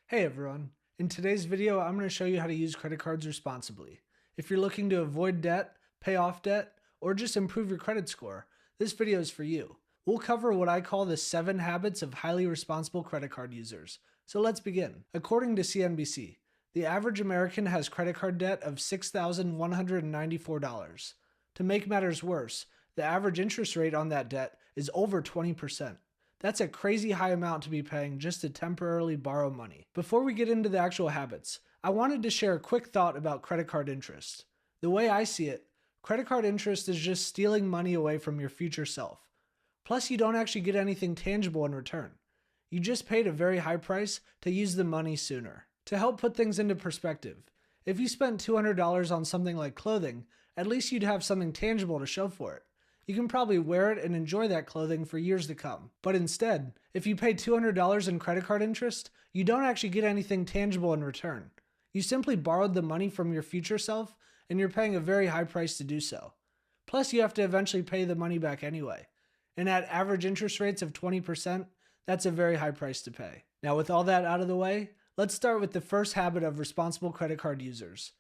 Hey everyone, in today's video I'm going to show you how to use credit cards responsibly. If you're looking to avoid debt, pay off debt, or just improve your credit score, this video is for you. We'll cover what I call the 7 habits of highly responsible credit card users. So let's begin. According to CNBC, the average American has credit card debt of $6,194. To make matters worse, the average interest rate on that debt is over 20%. That's a crazy high amount to be paying just to temporarily borrow money. Before we get into the actual habits, I wanted to share a quick thought about credit card interest. The way I see it, credit card interest is just stealing money away from your future self. Plus, you don't actually get anything tangible in return. You just paid a very high price to use the money sooner. To help put things into perspective, if you spent $200 on something like clothing, at least you'd have something tangible to show for it. You can probably wear it and enjoy that clothing for years to come. But instead, if you pay $200 in credit card interest, you don't actually get anything tangible in return. You simply borrowed the money from your future self, and you're paying a very high price to do so. Plus, you have to eventually pay the money back anyway. And at average interest rates of 20%, that's a very high price to pay. Now, with all that out of the way, let's start with the first habit of responsible credit card users.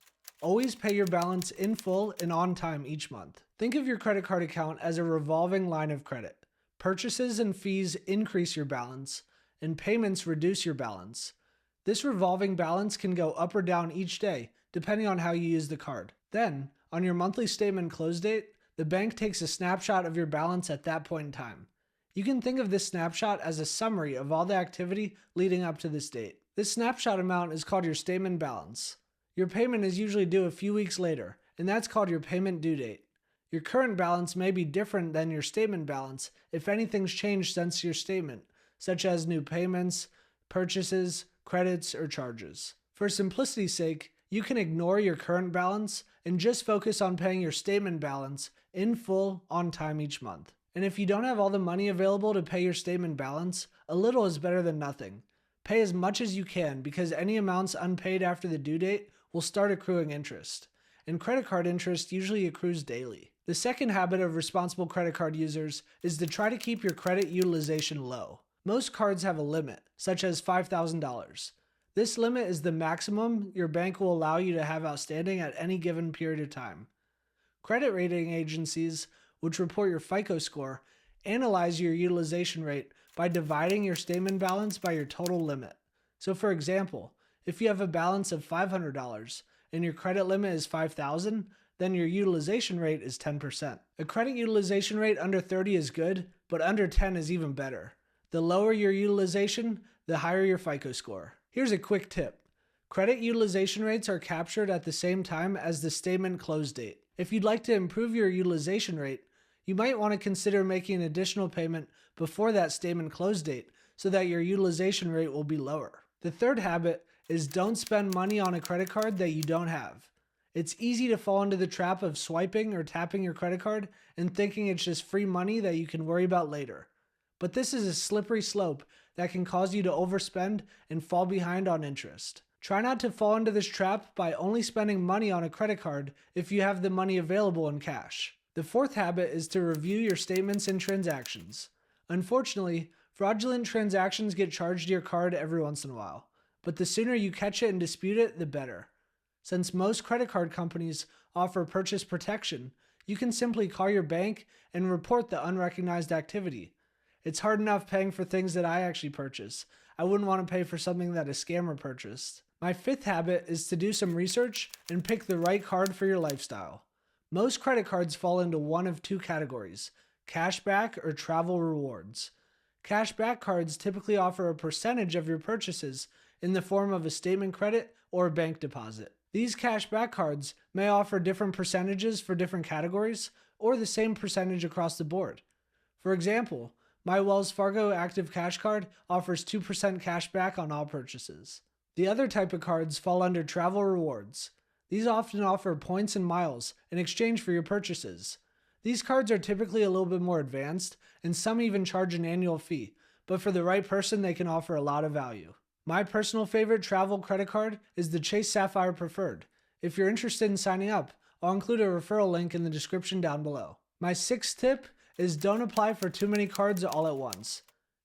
Always pay your balance in full and on time each month. Think of your credit card account as a revolving line of credit. Purchases and fees increase your balance, and payments reduce your balance. This revolving balance can go up or down each day, depending on how you use the card. Then, on your monthly statement close date, the bank takes a snapshot of your balance at that point in time. You can think of this snapshot as a summary of all the activity leading up to this date. This snapshot amount is called your statement balance. Your payment is usually due a few weeks later, and that's called your payment due date. Your current balance may be different than your statement balance if anything's changed since your statement, such as new payments, purchases, credits, or charges. For simplicity's sake, you can ignore your current balance and just focus on paying your statement balance in full on time each month. And if you don't have all the money available to pay your statement balance, a little is better than nothing. Pay as much as you can because any amounts unpaid after the due date will start accruing interest, and credit card interest usually accrues daily. The second habit of responsible credit card users is to try to keep your credit utilization low. Most cards have a limit, such as $5,000. This limit is the maximum your bank will allow you to have outstanding at any given period of time. Credit rating agencies, which report your FICO score, analyze your utilization rate by dividing your statement balance by your total limit. So for example, if you have a balance of $500 and your credit limit is $5,000, then your utilization rate is 10%. A credit utilization rate under 30 is good, but under 10 is even better. The lower your utilization, the higher your FICO score. Here's a quick tip. Credit utilization rates are captured at the same time as the statement close date. If you'd like to improve your utilization rate, you might want to consider making an additional payment before that statement close date so that your utilization rate will be lower. The third habit is don't spend money on a credit card that you don't have. It's easy to fall into the trap of swiping or tapping your credit card and thinking it's just free money that you can worry about later. But this is a slippery slope that can cause you to overspend and fall behind on interest. Try not to fall into this trap by only spending money on a credit card if you have the money available in cash. The fourth habit is to review your statements and transactions. Unfortunately, fraudulent transactions get charged to your card every once in a while, but the sooner you catch it and dispute it, the better. Since most credit card companies offer purchase protection, you can simply call your bank and report the unrecognized activity. It's hard enough paying for things that I actually purchase. I wouldn't want to pay for something that a scammer purchased. My fifth habit is to do some research and pick the right card for your lifestyle. Most credit cards fall into one of two categories: cashback or travel rewards. Cashback cards typically offer a percentage of your purchases in the form of a statement credit or a bank deposit. These cashback cards may offer different percentages for different categories or the same percentage across the board. For example, my Wells Fargo Active Cash Card offers 2% cash back on all purchases. The other type of cards fall under travel rewards. These often offer points and miles in exchange for your purchases. These cards are typically a little bit more advanced, and some even charge an annual fee, but for the right person, they can offer a lot of value. My personal favorite travel credit card is the Chase Sapphire Preferred. If you're interested in signing up, I'll include a referral link in the description down below. My sixth tip is don't apply for too many cards all at once.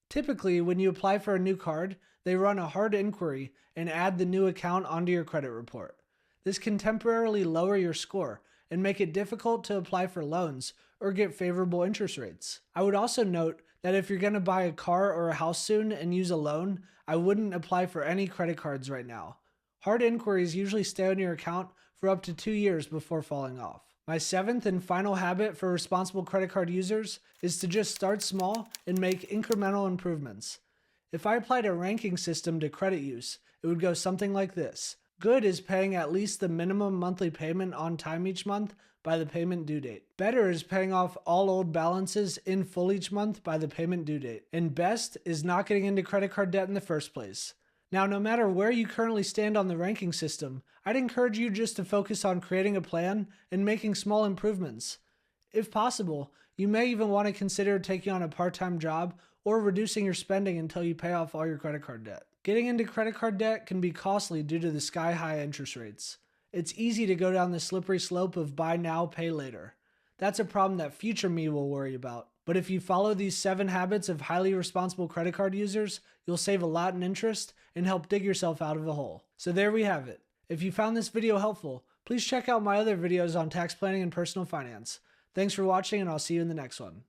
Typically, when you apply for a new card, they run a hard inquiry and add the new account onto your credit report. This can temporarily lower your score and make it difficult to apply for loans or get favorable interest rates. I would also note that if you're going to buy a car or a house soon and use a loan, I wouldn't apply for any credit cards right now. Hard inquiries usually stay on your account for up to 2 years before falling off. My seventh and final habit for responsible credit card users is to just start small and make incremental improvements. If I applied a ranking system to credit use, it would go something like this. Good is paying at least the minimum monthly payment on time each month by the payment due date. Better is paying off all old balances in full each month by the payment due date. And best is not getting into credit card debt in the first place. Now, no matter where you currently stand on the ranking system, I'd encourage you just to focus on creating a plan and making small improvements. If possible, you may even want to consider taking on a part-time job or reducing your spending until you pay off all your credit card debt. Getting into credit card debt can be costly due to the sky-high interest rates. It's easy to go down the slippery slope of buy now, pay later. That's a problem that future me will worry about. But if you follow these 7 habits of highly responsible credit card users, you'll save a lot in interest and help dig yourself out of a hole. So there we have it. If you found this video helpful, please check out my other videos on tax planning and personal finance. Thanks for watching, and I'll see you in the next one.